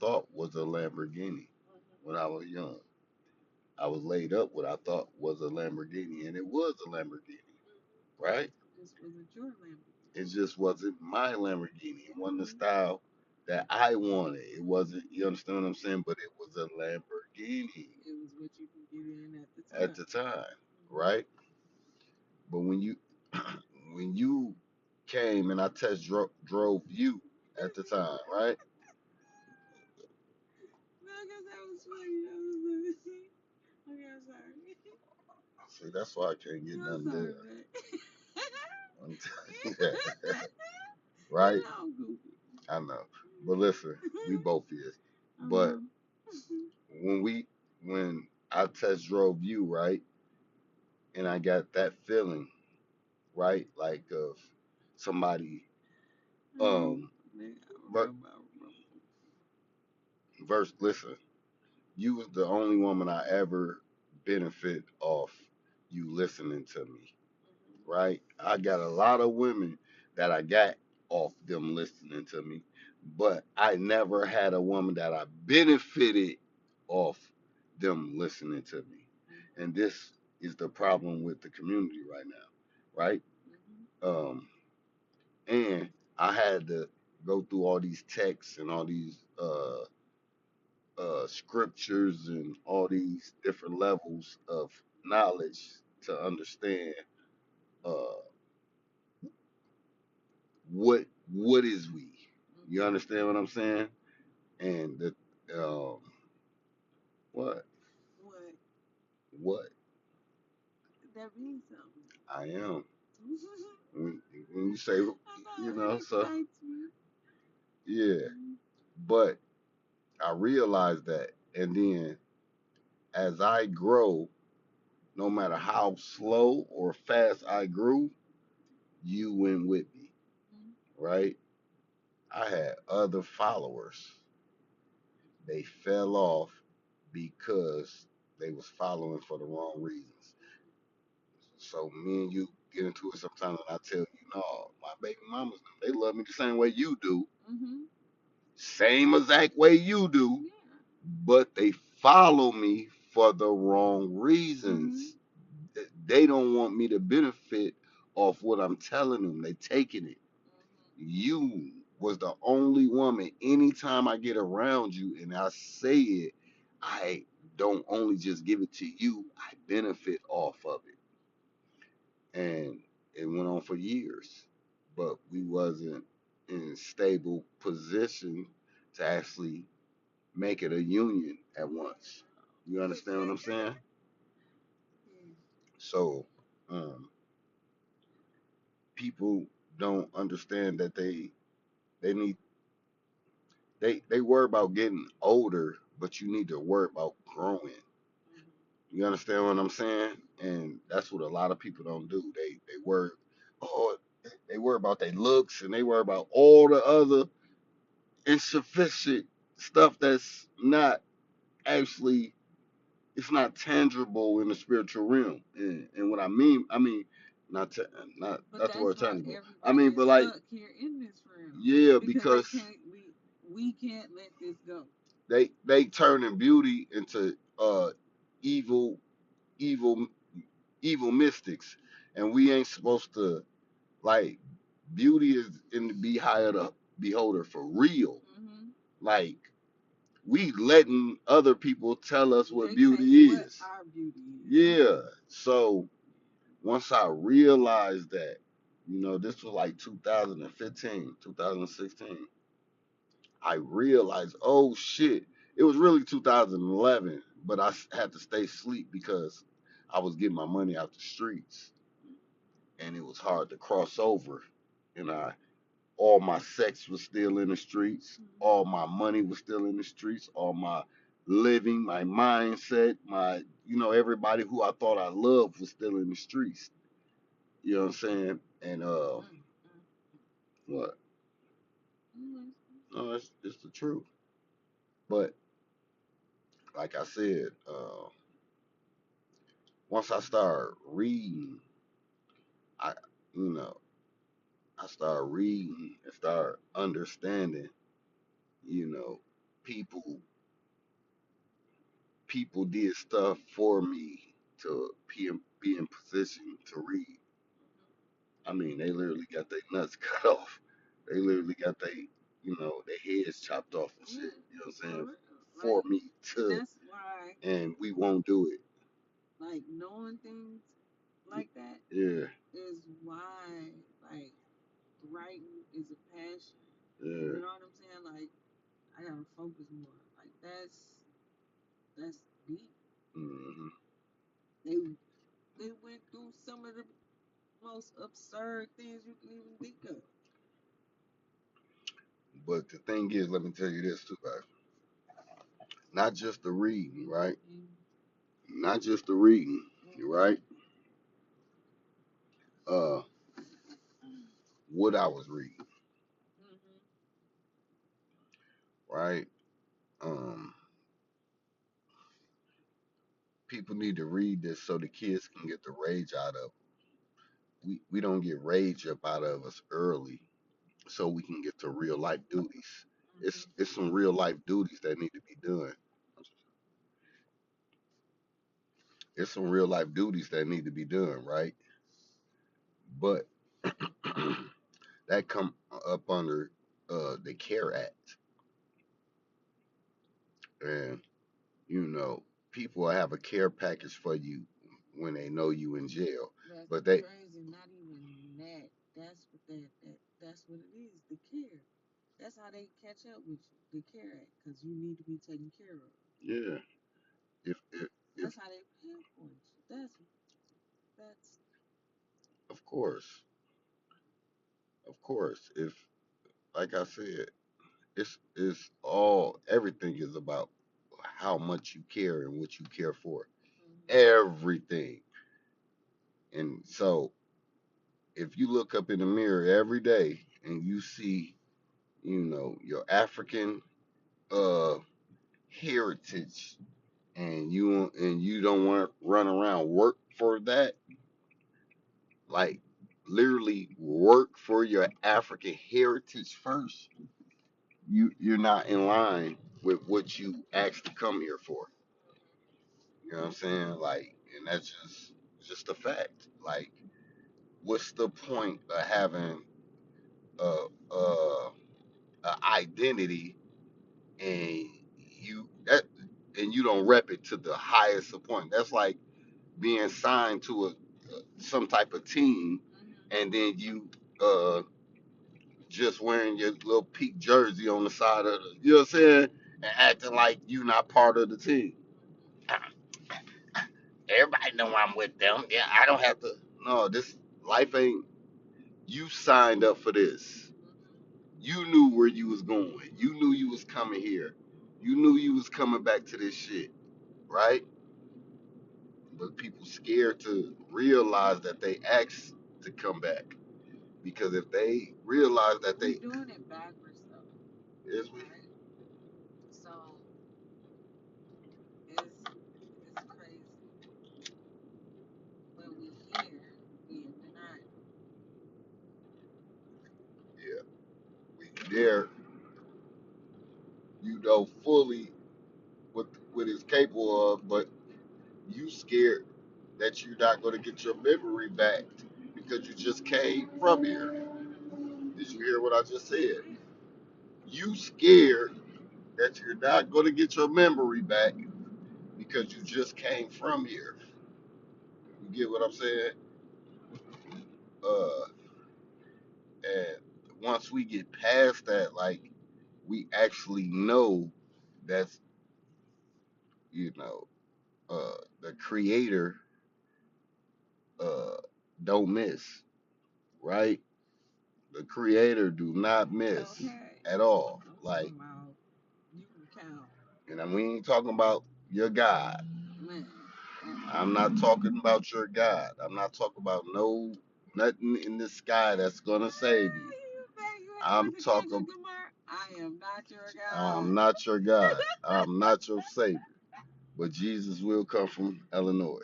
thought was a Lamborghini when I was young. I was laid up what I thought was a Lamborghini, and it was a Lamborghini, right? This wasn't your Lamborghini. It just wasn't my Lamborghini. It wasn't the style that I wanted. It wasn't, you understand what I'm saying? But it was a Lamborghini. It was what you could get in at the time, right? But when you when you came and I drove you at the time, right? No, because that was funny. That was okay, I'm sorry. See, that's why I can't get nothing sorry, there. I'm telling you that. Right? You know I'm goofy. I know. But listen, we both is. But when we when I test drove you, right, and I got that feeling, right, like of somebody but verse listen, you was the only woman I ever benefit off you listening to me, right? I got a lot of women that I got off them listening to me, but I never had a woman that I benefited off them listening to me. And this is the problem with the community right now, right? Um, and I had to go through all these texts and all these scriptures and all these different levels of knowledge to understand uh, what is we. You understand what I'm saying? And the what what that means something. I am. When, when you say so yeah. But I realized that, and then as I grow, no matter how slow or fast I grew, you went with me, right? I had other followers. They fell off because they was following for the wrong reasons. So me and you get into it sometimes, and I tell you, no, my baby mamas, they love me the same way you do, same exact way you do, but they follow me for the wrong reasons. They don't want me to benefit off what I'm telling them. They taking it. You was the only woman. Anytime I get around you and I say it, I don't only just give it to you. I benefit off of it, and it went on for years. But we wasn't in a stable position to actually make it a union at once. You understand what I'm saying? So, um, people don't understand that they need they worry about getting older, but you need to worry about growing. You understand what I'm saying? And that's what a lot of people don't do. They worry, oh, they worry about their looks and they worry about all the other insufficient stuff that's not actually it's not tangible in the spiritual realm. And what I mean not ta- not but not the word tangible. I mean, but like here in this realm. Yeah, because we can't let this go. They turning beauty into evil evil evil mystics, and we ain't supposed to like beauty is in the beehive of the beholder for real. Like we letting other people tell us what beauty is. What our beauty is. Yeah. So once I realized that, this was like 2015, 2016, I realized, oh shit, it was really 2011, but I had to stay asleep because I was getting my money out the streets and it was hard to cross over. And all my sex was still in the streets, all my money was still in the streets, all my living, my mindset, everybody who I thought I loved was still in the streets. You know what I'm saying? And what? No, it's the truth. But like I said, once I started reading, I you know I started reading and started understanding, you know people people did stuff for me to be in position to read. I mean, they literally got their nuts cut off. They literally got their heads chopped off and shit. You know what I'm saying? For me to, that's why, and we won't do it. Like knowing things like that, yeah, is why like writing is a passion. Yeah. You know what I'm saying? Like I gotta focus more. Like that's deep. Hmm. They they went through some of the most absurd things you can even think of. But the thing is, let me tell you this too, guys. Not just the reading, right? Not just the reading, right? Uh, what I was reading, right? Um, People need to read this so the kids can get the rage out of. We don't get rage up out of us early, so we can get to real life duties. It's some real life duties that need to be done. It's some real life duties that need to be done, right? But that come up under the CARE Act, and you know people have a care package for you when they know you in jail. That's but they crazy. Not even that. That's what it is. The care. That's how they catch up with you. The CARE Act, because you need to be taken care of. Yeah. If that's how they pinpoint you. That's of course, of course. If like I said, it's all everything is about how much you care and what you care for. Everything. And so if you look up in the mirror every day and you see, your African uh heritage, and you don't want to run around work for that, like literally work for your African heritage first, you're not in line with what you actually come here for. You know what I'm saying? Like, and that's just a fact. Like, what's the point of having a a, a identity and you don't rep it to the highest of point? That's like being signed to a some type of team, and then you uh just wearing your little peak jersey on the side of the, you know what I'm saying, and acting like you not part of the team. Everybody know I'm with them. Yeah, I don't have to. No, this life ain't. You signed up for this. You knew where you was going. You knew you was coming here. You knew you was coming back to this shit, right? But people scared to realize that they asked to come back, because if they realize that they doing it backwards though, is we? Right? So it's crazy when we hear we in denial. Yeah, we there, fully what it's capable of, but you scared that you're not going to get your memory back because you just came from here. Did you hear what I just said? You scared that you're not going to get your memory back because you just came from here. You get what I'm saying? Uh, and once we get past that, like, we actually know that's, you know, the creator uh, don't miss, right? The creator do not miss. Okay. At all. Like, you can count. And we ain't talking about your God. Man. I'm not talking about your God. I'm not talking about nothing in the sky that's gonna save you. I'm talking. I am not your God. I'm not your God. I'm not your Savior. But Jesus will come from Illinois.